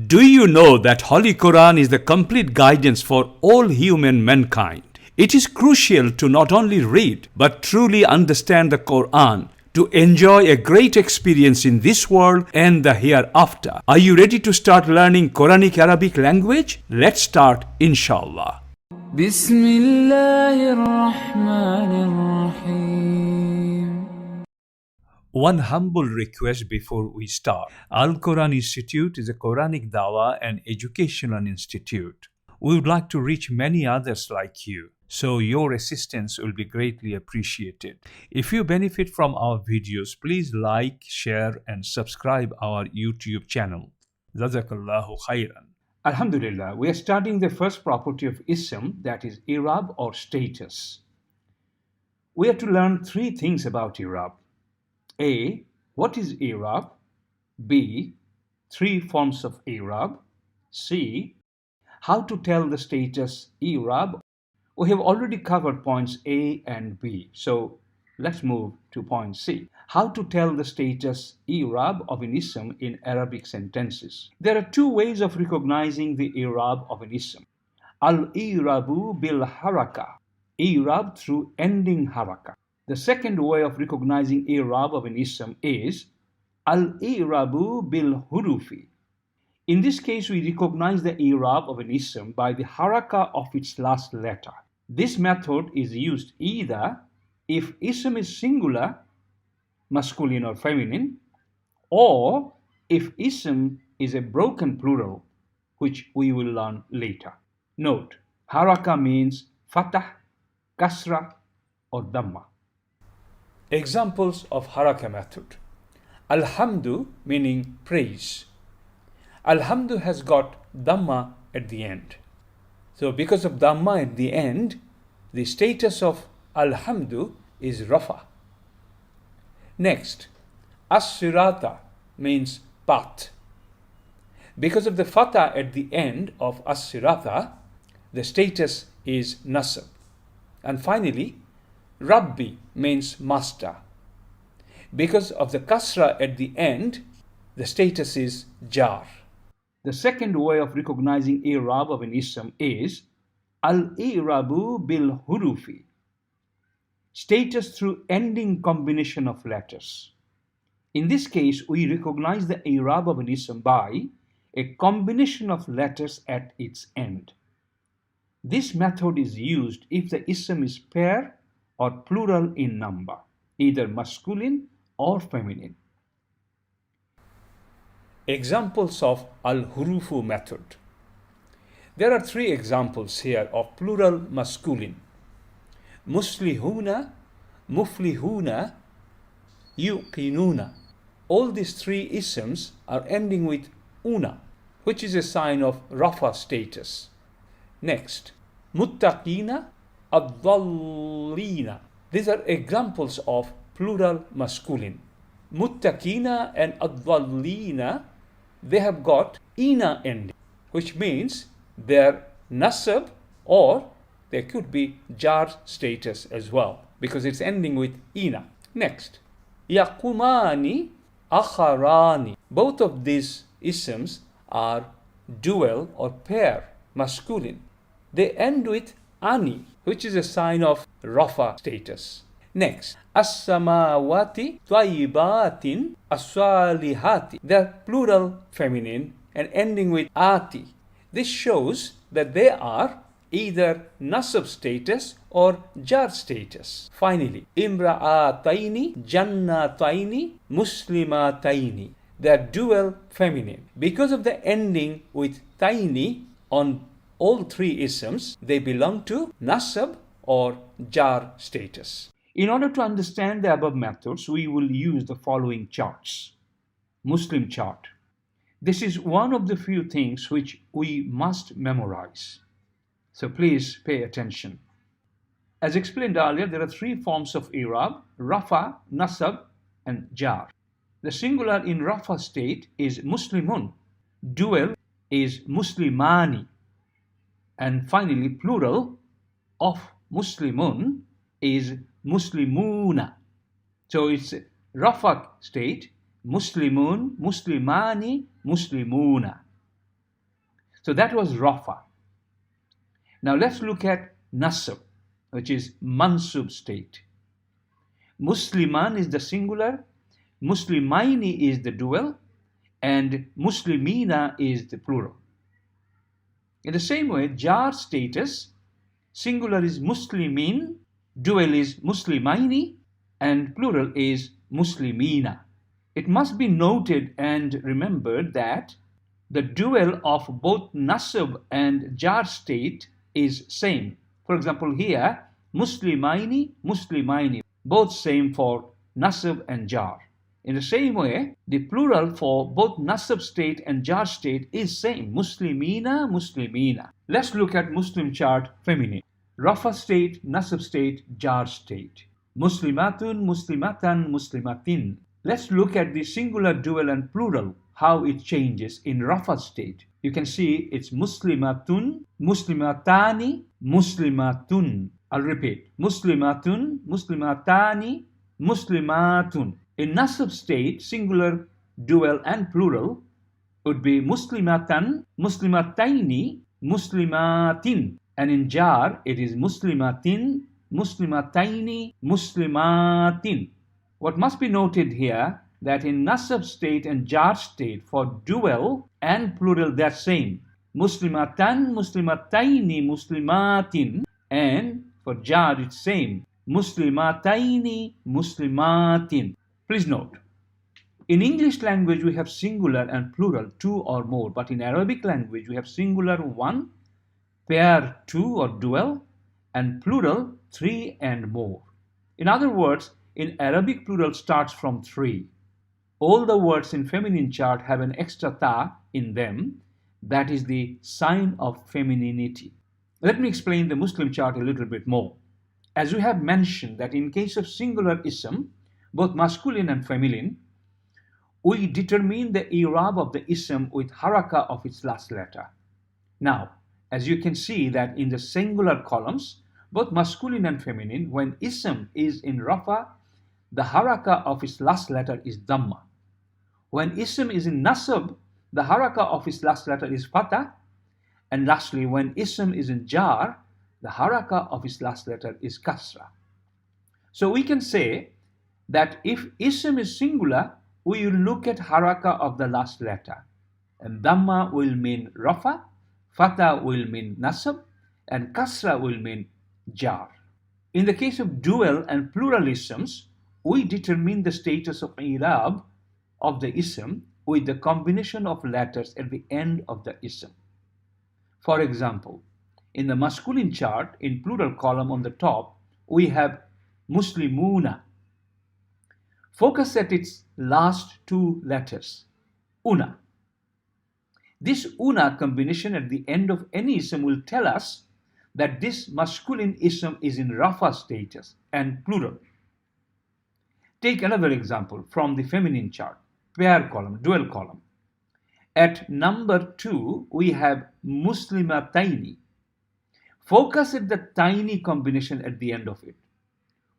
Do you know that Holy Quran is the complete guidance for all human mankind? It is crucial to not only read but truly understand the Quran to enjoy a great experience in this world and the hereafter. Are you ready to start learning Quranic Arabic language? Let's start, inshallah. One humble request before we start. Al-Quran Institute is a Quranic Da'wah and educational institute. We would like to reach many others like you, so your assistance will be greatly appreciated. If you benefit from our videos, please like, share and subscribe our YouTube channel. Jazakallahu khairan. Alhamdulillah, we are studying the first property of ism, that is i'rab or status. We have to learn three things about i'rab. A. What is i'rab? B. Three forms of i'rab. C. How to tell the status i'rab. We have already covered points A and B, so let's move to point C. How to tell the status i'rab of an ism in Arabic sentences. There are two ways of recognizing the i'rab of an ism. Al-i'rabu bil haraka. I'rab through ending haraka. The second way of recognizing i'rab of an ism is al-i'rabu bil hurufi. In this case, we recognize the i'rab of an ism by the haraka of its last letter. This method is used either if ism is singular, masculine or feminine, or if ism is a broken plural, which we will learn later. Note, haraka means fatah, kasra, or dhamma. Examples of haraka method. Alhamdu meaning praise. Alhamdu has got dhamma at the end. So because of dhamma at the end, the status of alhamdu is rafa. Next, as-sirata means path. Because of the fatha at the end of as-sirata, the status is nasab. And finally, Rabbi means master. Because of the kasra at the end, the status is jar. The second way of recognizing i'rab of an ism is al-i'rabu bil hurufi. Status through ending combination of letters. In this case, we recognize the i'rab of an ism by a combination of letters at its end. This method is used if the ism is pair or plural in number, either masculine or feminine. Examples of al-hurufu method. There are three examples here of plural masculine. Muslihuna, muflihuna, yuqinuna. All these three isms are ending with una, which is a sign of rafa status. Next, muttaqina, ad-dallina. These are examples of plural masculine. Muttaqina and ad-dallina, they have got ina ending, which means they're nasab or there could be jar status as well because it's ending with ina. Next, yaqumani, akharani. Both of these isms are dual or pair, masculine. They end with ani, which is a sign of rafa status. Next, as-samawati tayyibatin as-salihati. They are plural feminine and ending with ati. This shows that they are either nasab status or jar status. Finally, imra'ataini, jannataini, muslimataini. They are dual feminine. Because of the ending with taini on all three isms, they belong to nasab or jar status. In order to understand the above methods, we will use the following charts. Muslim chart. This is one of the few things which we must memorize. So please pay attention. As explained earlier, there are three forms of i'rab: rafa, nasab, and jar. The singular in rafa state is muslimun. Dual is muslimani. And finally, plural of muslimun is muslimuna. So it's rafa state, muslimun, muslimani, muslimuna. So that was Rafa. Now let's look at Nasab, which is Mansub state. Musliman is the singular, Muslimaini is the dual, and Muslimina is the plural. In the same way, Jar status, singular is Muslimin, dual is Muslimaini, and plural is Muslimina. It must be noted and remembered that the dual of both Nasab and Jar state is same. For example, here, Muslimaini, Muslimaini, both same for Nasab and Jar. In the same way, the plural for both Nasab state and Jar state is same, Muslimina, Muslimina. Let's look at Muslim chart feminine. Rafa state, Nasab state, Jar state. Muslimatun, Muslimatan, Muslimatin. Let's look at the singular, dual and plural, how it changes in Rafa state. You can see it's Muslimatun, Muslimatani, Muslimatun. I'll repeat, Muslimatun, Muslimatani, Muslimatun. In Nasab state, singular, dual and plural would be Muslimatan, Muslimataini, Muslimatin. And in Jar, it is Muslimatin, Muslimataini, Muslimatin. What must be noted here, that in Nasab state and Jar state, for dual and plural, they're same. Muslimatan, Muslimataini, Muslimatin. And for Jar, it's same. Muslimataini, Muslimatin. Please note, in English language, we have singular and plural, two or more. But in Arabic language, we have singular, one, pair, two or dual, and plural, three and more. In other words, in Arabic, plural starts from three. All the words in feminine chart have an extra ta in them. That is the sign of femininity. Let me explain the Muslim chart a little bit more. As we have mentioned that in case of singular ism, both masculine and feminine, we determine the i'rab of the ism with haraka of its last letter. Now, as you can see that in the singular columns, both masculine and feminine, when ism is in rafa, the haraka of its last letter is dhamma. When ism is in nasab, the haraka of its last letter is fatha. And lastly, when ism is in jar, the haraka of its last letter is kasra. So we can say that if ism is singular, we will look at haraka of the last letter. And dhamma will mean rafa, fatha will mean nasab, and kasra will mean jar. In the case of dual and plural isms, we determine the status of i'rab of the ism with the combination of letters at the end of the ism. For example, in the masculine chart, in plural column on the top, we have Muslimuna. Focus at its last two letters, una. This una combination at the end of any ism will tell us that this masculine ism is in rafa status and plural. Take another example from the feminine chart, pair column, dual column. At number 2, we have Muslimataini. Focus at the tiny combination at the end of it.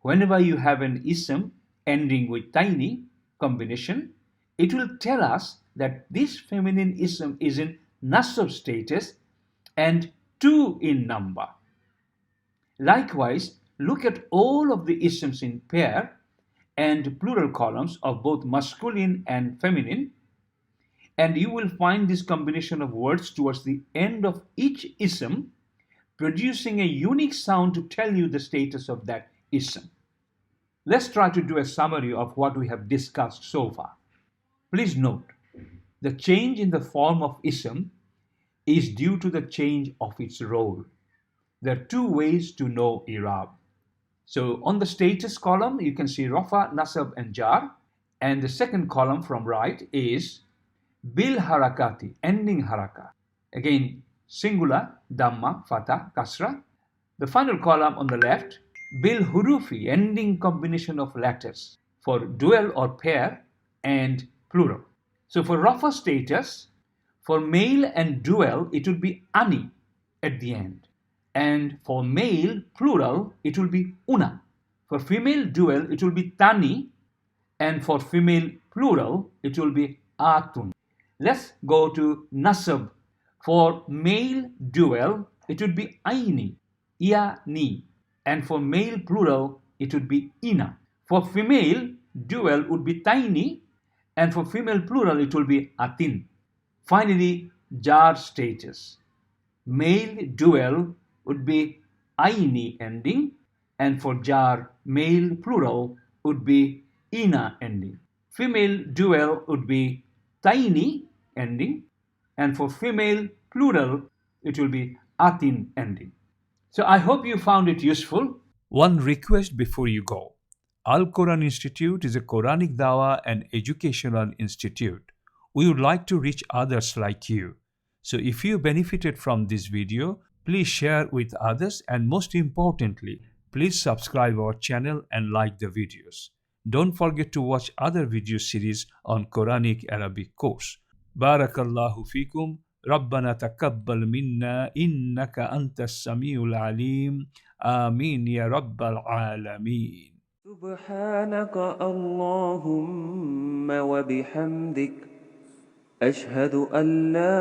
Whenever you have an ism ending with tiny combination, it will tell us that this feminine ism is in nasab status and 2 in number. Likewise, look at all of the isms in pair and plural columns of both masculine and feminine, and you will find this combination of words towards the end of each ism producing a unique sound to tell you the status of that ism. Let's try to do a summary of what we have discussed so far. Please note, the change in the form of ism is due to the change of its role. There are two ways to know i'rab. So on the status column, you can see rafa, nasab and jar. And the second column from right is bil harakati, ending haraka. Again, singular, dhamma, fatha, kasra. The final column on the left, bil hurufi, ending combination of letters for dual or pair and plural. So for rafa status, for male and dual, it will be ani at the end. And for male plural, it will be una. For female dual, it will be tani. And for female plural, it will be atun. Let's go to nasab. For male dual, it would be aini, ia, ni. And for male plural, it would be ina. For female dual would be tiny, and for female plural, it will be atin. Finally, jar status. Male dual would be aini ending, and for jar, male plural would be ina ending. Female dual would be tiny ending, and for female plural, it will be atin ending. So I hope you found it useful. One request before you go. Al Quran Institute is a Quranic Da'wah and educational institute. We would like to reach others like you. So if you benefited from this video, please share with others, and most importantly, please subscribe our channel and like the videos. Don't forget to watch other video series on Quranic Arabic course. Barakallahu fikum. ربنا تقبل منا إنك أنت السميع العليم آمين يا رب العالمين. سبحانك اللهم وبحمدك أشهد أن لا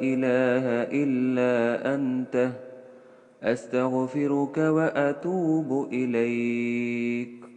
إله إلا أنت أستغفرك وأتوب إليك.